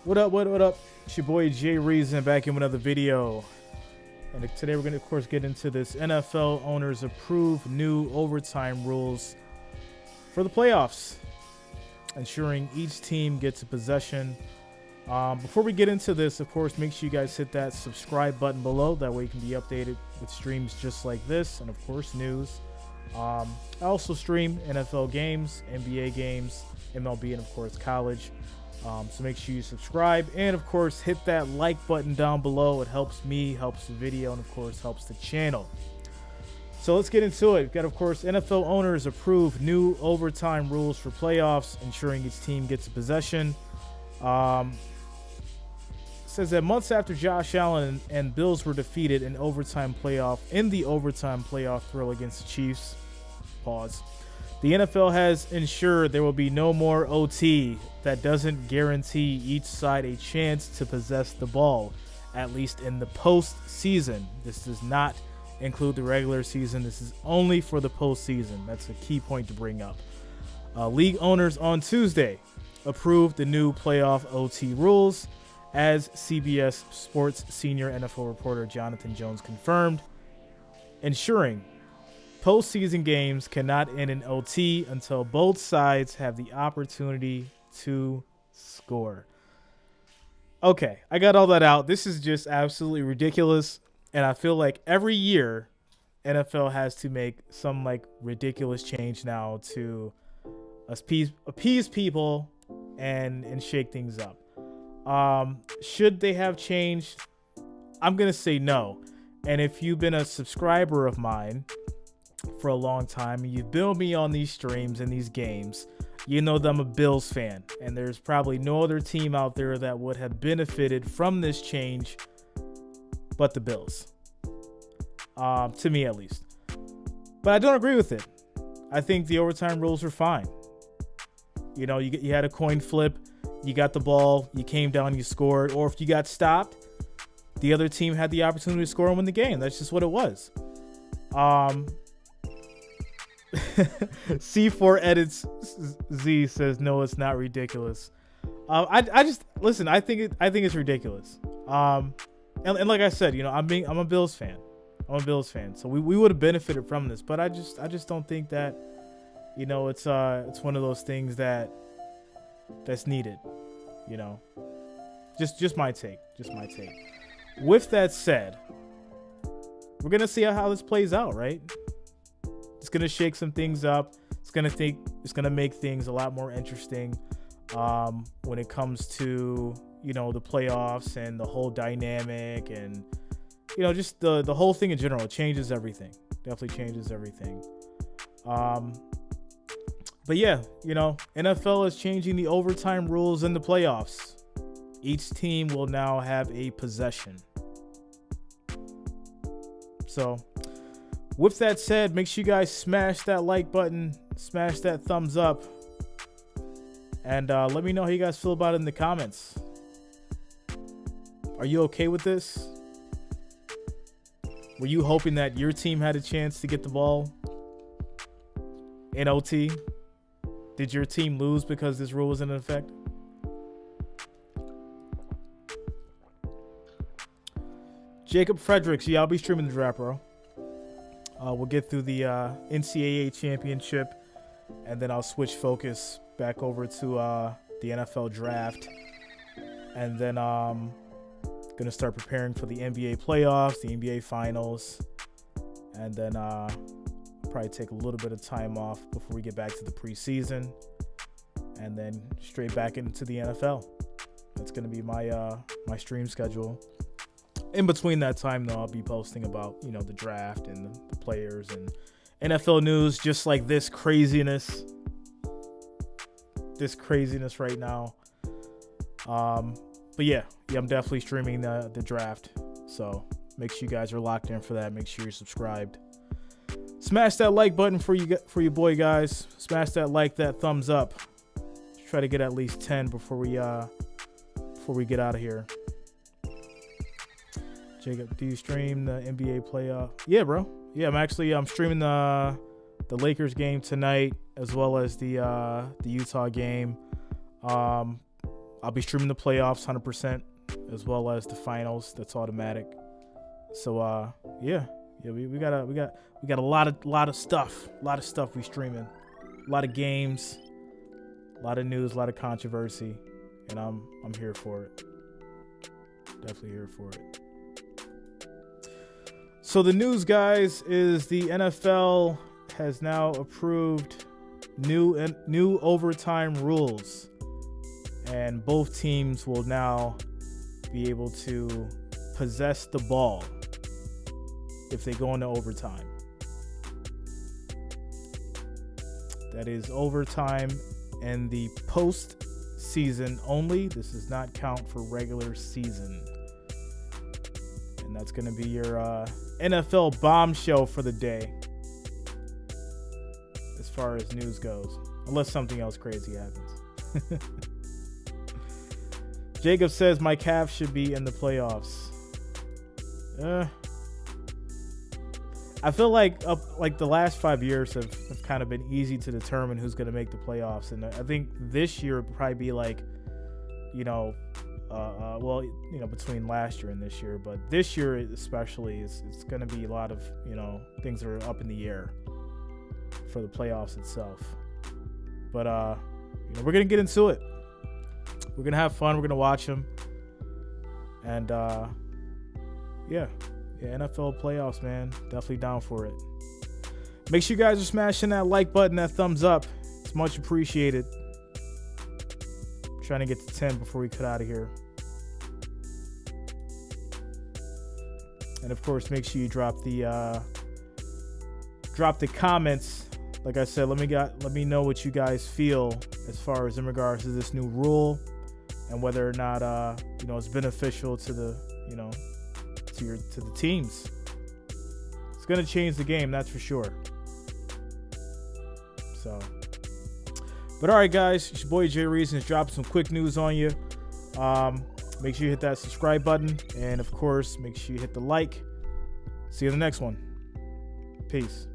What up, what up? It's your boy Jay Reason back in with another video. And today we're going to, of course, get into this NFL owners approve new overtime rules for the playoffs, ensuring each team gets a possession. Before we get into this, of course, make sure you guys hit that subscribe button below. That way you can be updated with streams just like this and, of course, news. I also stream NFL games, NBA games, MLB, and, of course, college. So make sure you subscribe and, of course, hit that like button down below. It helps me, helps the video, and, of course, helps the channel. So let's get into it. We've got, of course, NFL owners approve new overtime rules for playoffs, ensuring each team gets a possession. Says that months after Josh Allen and Bills were defeated in the overtime playoff thrill against the Chiefs, the NFL has ensured there will be no more OT that doesn't guarantee each side a chance to possess the ball, at least in the postseason. This does not include the regular season. This is only for the postseason. That's a key point to bring up. League owners on Tuesday approved the new playoff OT rules, as CBS Sports senior NFL reporter Jonathan Jones confirmed, ensuring postseason games cannot end in OT until both sides have the opportunity to score. Okay, I got all that out. This is just absolutely ridiculous, and I feel like every year NFL has to make some ridiculous change now to appease people and shake things up. Should they have changed? I'm gonna say no. And if you've been a subscriber of mine for a long time and you've been with me on these streams and these games, you know that I'm a Bills fan, and there's probably no other team out there that would have benefited from this change but the Bills, to me at least. But I don't agree with it. I think the overtime rules are fine. You know, you had a coin flip, you got the ball, you came down, you scored, or if you got stopped, the other team had the opportunity to score and win the game. That's just what it was. C4 edits Z says no, it's not ridiculous. I just listen. I think it's ridiculous. And like I said, you know, I'm a Bills fan. I'm a Bills fan, so we would have benefited from this. But I just don't think that, you know, it's one of those things that's needed. You know, just my take. Just my take. With that said, we're gonna see how this plays out, right? It's gonna shake some things up. It's gonna make things a lot more interesting when it comes to, you know, the playoffs and the whole dynamic and, you know, just the whole thing in general. It changes everything. Definitely changes everything. But yeah, you know, NFL is changing the overtime rules in the playoffs. Each team will now have a possession. So, with that said, make sure you guys smash that like button, smash that thumbs up, and let me know how you guys feel about it in the comments. Are you okay with this? Were you hoping that your team had a chance to get the ball in OT? Did your team lose because this rule was in effect? Jacob Fredericks, yeah, I'll be streaming the draft, bro. We'll get through the NCAA championship, and then I'll switch focus back over to the NFL draft. And then gonna start preparing for the NBA playoffs, the NBA finals, and then probably take a little bit of time off before we get back to the preseason, and then straight back into the NFL. That's gonna be my my stream schedule. In between that time, though, I'll be posting about, you know, the draft and the players and NFL news, just like this craziness right now. But yeah, I'm definitely streaming the draft. So make sure you guys are locked in for that. Make sure you're subscribed. Smash that like button for your boy, guys. Smash that that thumbs up. Try to get at least 10 before we get out of here. Jacob, do you stream the NBA playoff? Yeah, bro. Yeah, I'm streaming the Lakers game tonight, as well as the Utah game. I'll be streaming the playoffs 100%, as well as the finals. That's automatic. So yeah, we got a lot of stuff we streaming, a lot of games, a lot of news, a lot of controversy, and I'm here for it. Definitely here for it. So the news, guys, is the NFL has now approved new overtime rules, and both teams will now be able to possess the ball if they go into overtime. That is overtime and the postseason only. This does not count for regular season. And that's going to be your NFL bombshell for the day, as far as news goes, unless something else crazy happens. Jacob says my Cavs should be in the playoffs. I feel like the last 5 years have kind of been easy to determine who's going to make the playoffs, and I think this year would probably be like, between last year and this year, but this year especially it's going to be a lot of things that are up in the air for the playoffs itself. But we're going to get into it. We're going to have fun. We're going to watch them, and NFL playoffs, man. Definitely down for it. Make sure you guys are smashing that like button, that thumbs up. It's much appreciated. I'm trying to get to 10 before we cut out of here. And of course, make sure you drop the comments. Like I said, let me know what you guys feel as far as in regards to this new rule, and whether or not it's beneficial to the to the teams. It's going to change the game, that's for sure. So, but all right, guys, it's your boy Jay Reasons dropping some quick news on you. Make sure you hit that subscribe button, and of course, make sure you hit the like. See you in the next one. Peace.